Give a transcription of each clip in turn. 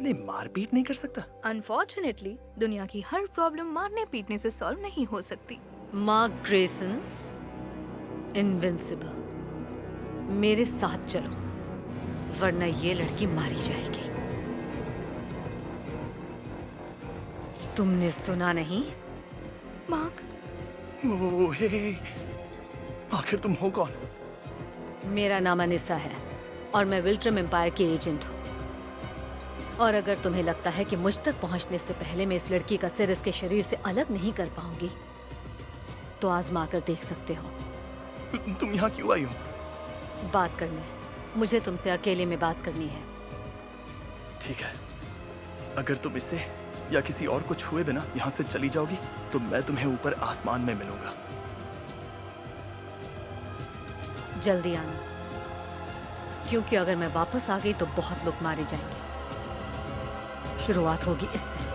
नहीं, मारपीट नहीं कर सकता। अनफॉर्चुनेटली दुनिया की हर प्रॉब्लम मारने पीटने से सॉल्व नहीं हो सकती। मार्क ग्रेसन, इनविंसिबल, मेरे साथ चलो वरना ये लड़की मारी जाएगी। तुमने सुना नहीं? मार्क, ओह, हे, आखिर तुम हो कौन? मेरा नाम अनिसा है और मैं विल्ट्रम एम्पायर की एजेंट हूँ। और अगर तुम्हें लगता है कि मुझ तक पहुंचने से पहले मैं इस लड़की का सिर इसके शरीर से अलग नहीं कर पाऊंगी, तो आजमा कर देख सकते हो। तुम यहाँ क्यों आई हो? बात करने। मुझे तुमसे अकेले में बात करनी है। ठीक है, अगर तुम इससे या किसी और को छुए बिना यहाँ से चली जाओगी तो मैं तुम्हें ऊपर आसमान में मिलूंगा। जल्दी आना, क्योंकि अगर मैं वापस आ गई तो बहुत लोग मारे जाएंगे। शुरुआत होगी इससे।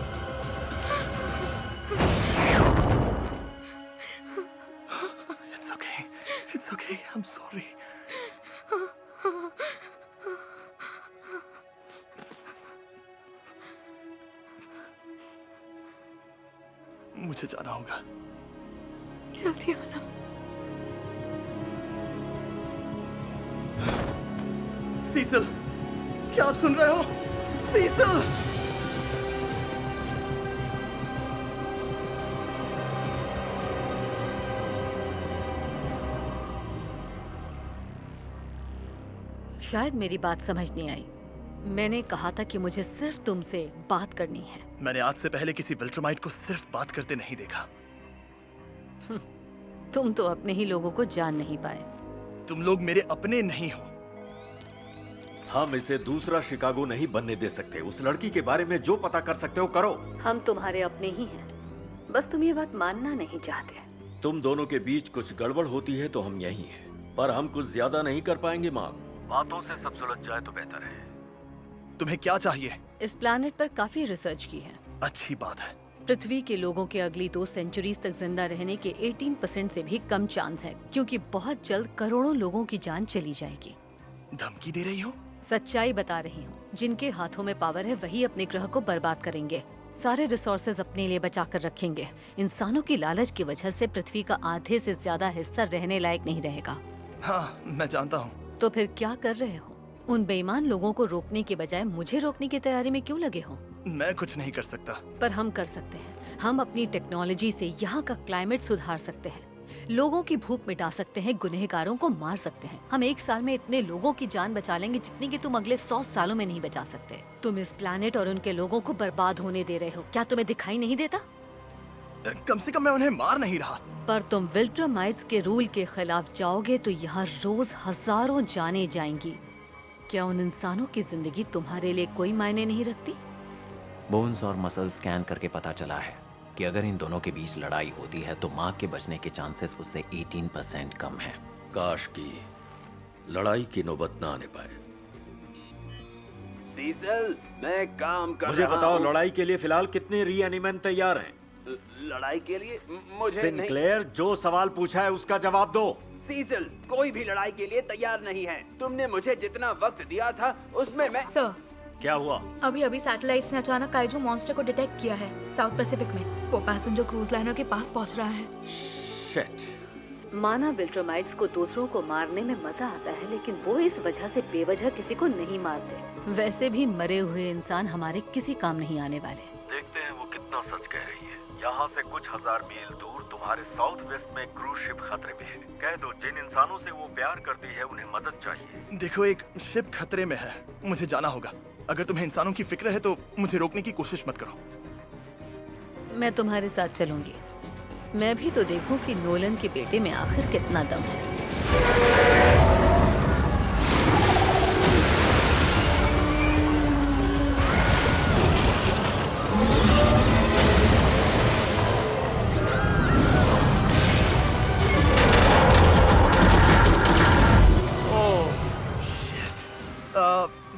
It's okay. It's okay. I'm sorry. मुझे जाना होगा। जल्दी आना। सीसल, क्या आप सुन रहे हो? सीसल! शायद मेरी बात समझ नहीं आई। मैंने कहा था कि मुझे सिर्फ तुमसे बात करनी है। मैंने आज से पहले किसी विल्ट्रमाइट को सिर्फ बात करते नहीं देखा। तुम तो अपने ही लोगों को जान नहीं पाए। तुम लोग मेरे अपने नहीं हो। हम इसे दूसरा शिकागो नहीं बनने दे सकते। उस लड़की के बारे में जो पता कर सकते हो करो। हम तुम्हारे अपने ही हैं, बस तुम ये बात मानना नहीं चाहते। तुम दोनों के बीच कुछ गड़बड़ होती है तो हम यही हैं, पर हम कुछ ज्यादा नहीं कर पाएंगे। मार्क, बातों से सब सुलझ जाए तो बेहतर है। तुम्हें क्या चाहिए? इस प्लैनेट पर काफी रिसर्च की है। अच्छी बात है। पृथ्वी के लोगों के अगली 2 सेंचुरीज तक जिंदा रहने के 18% से भी कम चांस है, क्योंकि बहुत जल्द करोड़ों लोगों की जान चली जाएगी। धमकी दे रही हो? सच्चाई बता रही हूँ। जिनके हाथों में पावर है वही अपने ग्रह को बर्बाद करेंगे, सारे रिसोर्सेज अपने लिए बचा कर रखेंगे। इंसानों की लालच की वजह से पृथ्वी का आधे से ज्यादा हिस्सा रहने लायक नहीं रहेगा। हाँ, मैं जानता हूँ। तो फिर क्या कर रहे हो? उन बेईमान लोगों को रोकने के बजाय मुझे रोकने की तैयारी में क्यों लगे हो? मैं कुछ नहीं कर सकता। पर हम कर सकते हैं। हम अपनी टेक्नोलॉजी से यहाँ का क्लाइमेट सुधार सकते हैं, लोगों की भूख मिटा सकते हैं, गुनहगारों को मार सकते हैं। हम 1 साल में इतने लोगों की जान बचा लेंगे जितनी कि तुम अगले 100 सालों में नहीं बचा सकते। तुम इस प्लैनेट और उनके लोगों को बर्बाद होने दे रहे हो। क्या तुम्हें दिखाई नहीं देता? कम से कम मैं उन्हें मार नहीं रहा। पर तुम विल्ट्रमाइट्स के रूल के खिलाफ जाओगे तो यहाँ रोज हजारों जानें जाएंगी। क्या उन इंसानों की जिंदगी तुम्हारे लिए कोई मायने नहीं रखती? बोन्स और मसल स्कैन करके पता चला है कि अगर इन दोनों के बीच लड़ाई होती है तो माँ के बचने के चांसेस उससे 18% कम है। काश की लड़ाई की नौबत ना आने पाए। सीसल, मैं काम कर मुझे रहा बताओ, हूँ। लड़ाई के लिए फिलहाल कितने रीएनिमेंट तैयार हैं? लड़ाई के लिए मुझे नहीं। सिनक्लेयर, जो सवाल पूछा है उसका जवाब दो। सीसल, कोई भी लड़ाई के लिए तैयार नहीं है। तुमने मुझे जितना वक्त दिया था उसमें मैं। सर, क्या हुआ? अभी सैटेलाइट्स ने अचानक काइजू मॉन्स्टर को डिटेक्ट किया है साउथ पैसिफिक में। वो पैसेंजर क्रूज लाइनर के पास पहुंच रहा है। शिट। माना विल्ट्रमाइट्स को दूसरों को मारने में मजा आता है, लेकिन वो इस वजह से बेवजह किसी को नहीं मारते। वैसे भी मरे हुए इंसान हमारे किसी काम नहीं आने वाले। देखते हैं वो कितना सच कह रही है। यहाँ से कुछ हजार मील दूर तुम्हारे साउथ वेस्ट में क्रूज शिप खतरे में है। कह दो, जिन इंसानों से वो प्यार करती है उन्हें मदद चाहिए। देखो, एक शिप खतरे में है, मुझे जाना होगा। अगर तुम्हें इंसानों की फिक्र है तो मुझे रोकने की कोशिश मत करो। मैं तुम्हारे साथ चलूंगी। मैं भी तो देखूं कि नोलन के बेटे में आखिर कितना दम है।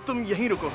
तुम यहीं रुको।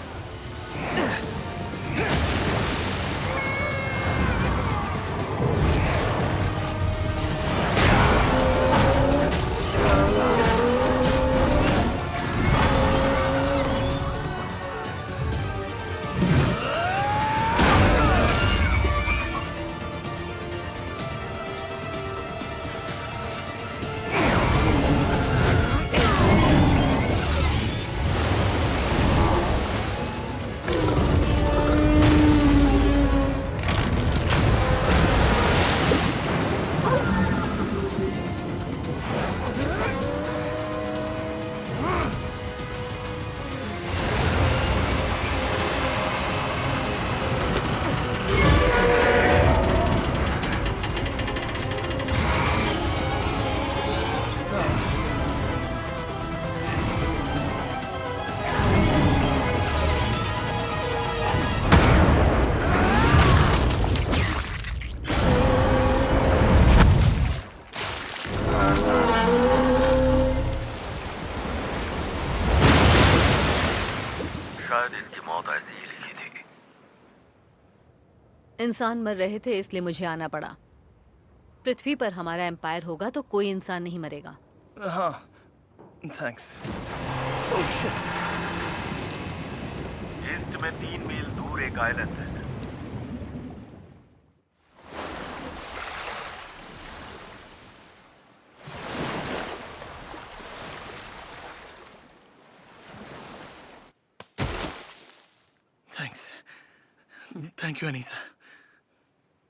इंसान मर रहे थे इसलिए मुझे आना पड़ा। पृथ्वी पर हमारा एम्पायर होगा तो कोई इंसान नहीं मरेगा। हाँ, थैंक्स। Oh shit. ईस्ट में 3 मील दूर एक आइलैंड है। थैंक्स। Thank you Anisa.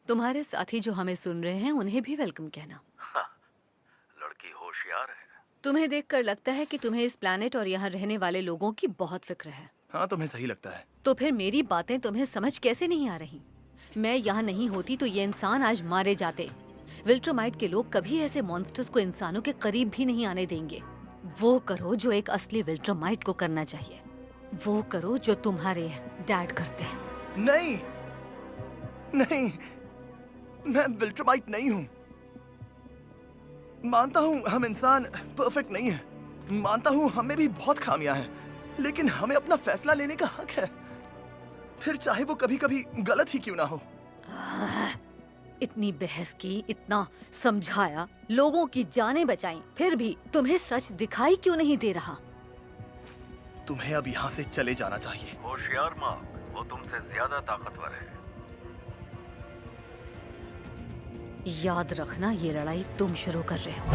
तुम्हारे साथी जो हमें सुन रहे हैं उन्हें भी वेलकम कहना। लड़की होशियार है। तुम्हें देखकर लगता है कि तुम्हें इस प्लैनेट और यहाँ रहने वाले लोगों की बहुत फिक्र है। हाँ, तुम्हें सही लगता है। तो फिर मेरी बातें तुम्हें समझ कैसे नहीं आ रही? मैं यहाँ नहीं होती तो ये इंसान आज मारे जाते। विल्ट्रोमाइट के लोग कभी ऐसे मॉन्स्टर्स को इंसानों के करीब भी नहीं आने देंगे। वो करो जो एक असली विल्ट्रोमाइट को करना चाहिए। वो करो जो तुम्हारे डैड करते हैं। नहीं, नहीं, मैं विल्ट्रोमाइट नहीं हूँ। मानता हूँ हम इंसान परफेक्ट नहीं है। मानता हूँ हमें भी बहुत खामियां हैं, लेकिन हमें अपना फैसला लेने का हक है, फिर चाहे वो कभी कभी गलत ही क्यों ना हो। इतनी बहस की, इतना समझाया, लोगों की जानें बचाई, फिर भी तुम्हें सच दिखाई क्यों नहीं दे रहा? तुम्हें अब यहाँ से चले जाना चाहिए। होशियार माँ, वो तुमसे ज्यादा ताकतवर है। याद रखना ये लड़ाई तुम शुरू कर रहे हो।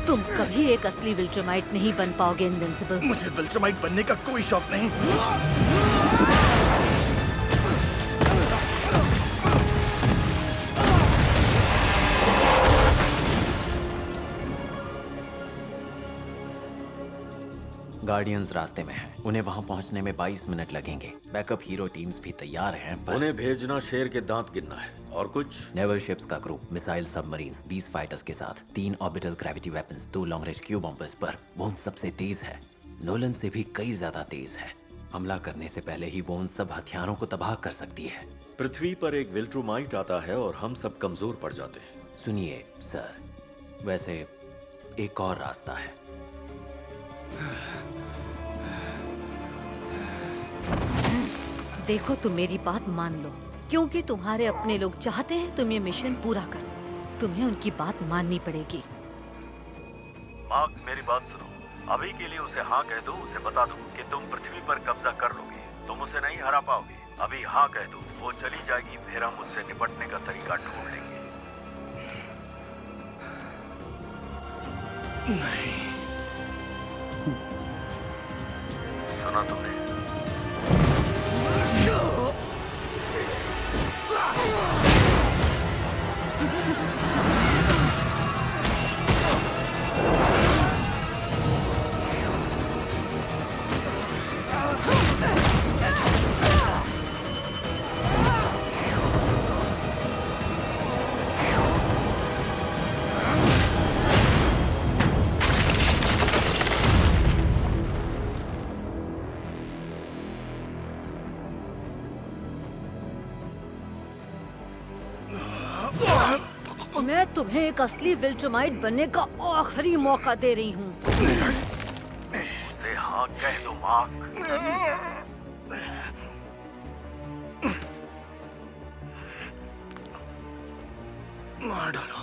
तुम कभी एक असली विल्ट्रोमाइट नहीं बन पाओगे इनविंसिबल। मुझे विल्ट्रोमाइट बनने का कोई शौक नहीं। गार्डियंस रास्ते में हैं। उन्हें वहां पहुंचने में 22 मिनट लगेंगे। बैकअप हीरो टीम्स भी तैयार हैं, पर उन्हें भेजना शेर के दांत गिनना है। और कुछ? नेवल शिप्स का क्रू, मिसाइल सबमरीन्स, 20 फाइटर्स के साथ 3 orbital gravity weapons, 2 long range Q bombers, पर वो उन सबसे तेज है। नोलन से भी कई ज्यादा तेज है। हमला करने से पहले ही वो उन सब हथियारों को तबाह कर सकती है। पृथ्वी पर एक विल्ट्रोमाइट आता है और हम सब कमजोर पड़ जाते हैं। सुनिए सर, वैसे एक और रास्ता है। देखो तुम मेरी बात मान लो, क्योंकि तुम्हारे अपने लोग चाहते हैं तुम ये मिशन पूरा करो। तुम्हें उनकी बात माननी पड़ेगी। मार्क, मेरी बात सुनो। अभी के लिए उसे हाँ कह दो। उसे बता दो कि तुम पृथ्वी पर कब्जा कर लोगे। तुम उसे नहीं हरा पाओगे। अभी हाँ कह दो, वो चली जाएगी, फिर हम उससे निपटने का तरीका ढूंढ लेंगे। नहीं। सुना तुमने? मैं तुम्हें एक असली विल्ट्रोमाइट बनने का आखिरी मौका दे रही हूँ। उसे हाँ कह दो मार्क। मार डालो।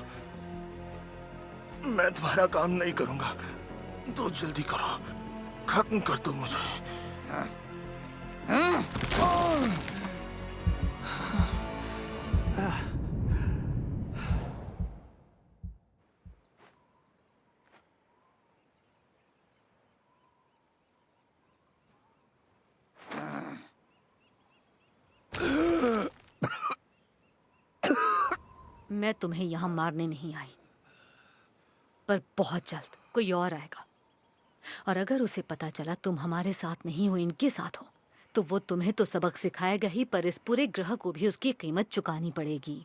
मैं तुम्हारा काम नहीं करूंगा, तो जल्दी करो, खत्म कर दो मुझे। मैं तुम्हें यहाँ मारने नहीं आई, पर बहुत जल्द कोई और आएगा। और अगर उसे पता चला तुम हमारे साथ नहीं हो, इनके साथ हो, तो वो तुम्हें तो सबक सिखाएगा ही, पर इस पूरे ग्रह को भी उसकी कीमत चुकानी पड़ेगी।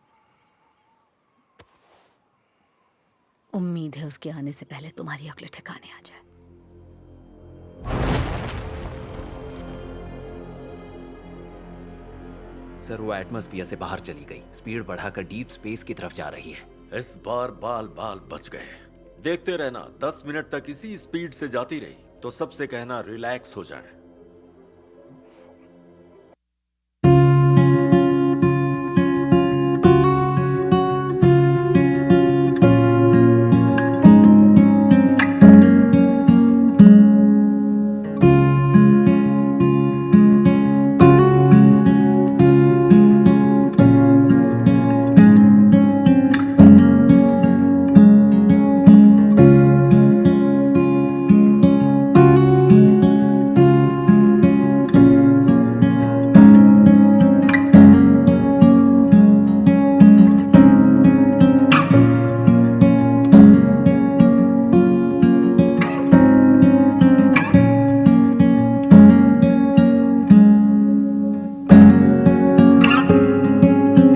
उम्मीद है उसके आने से पहले तुम्हारी अक्ल ठिकाने आ जाए। सर, वो एटमॉस्फेयर से बाहर चली गई, स्पीड बढ़ाकर डीप स्पेस की तरफ जा रही है। इस बार बाल बाल बच गए। देखते रहना, 10 मिनट तक इसी स्पीड से जाती रही तो सबसे कहना रिलैक्स हो जाए।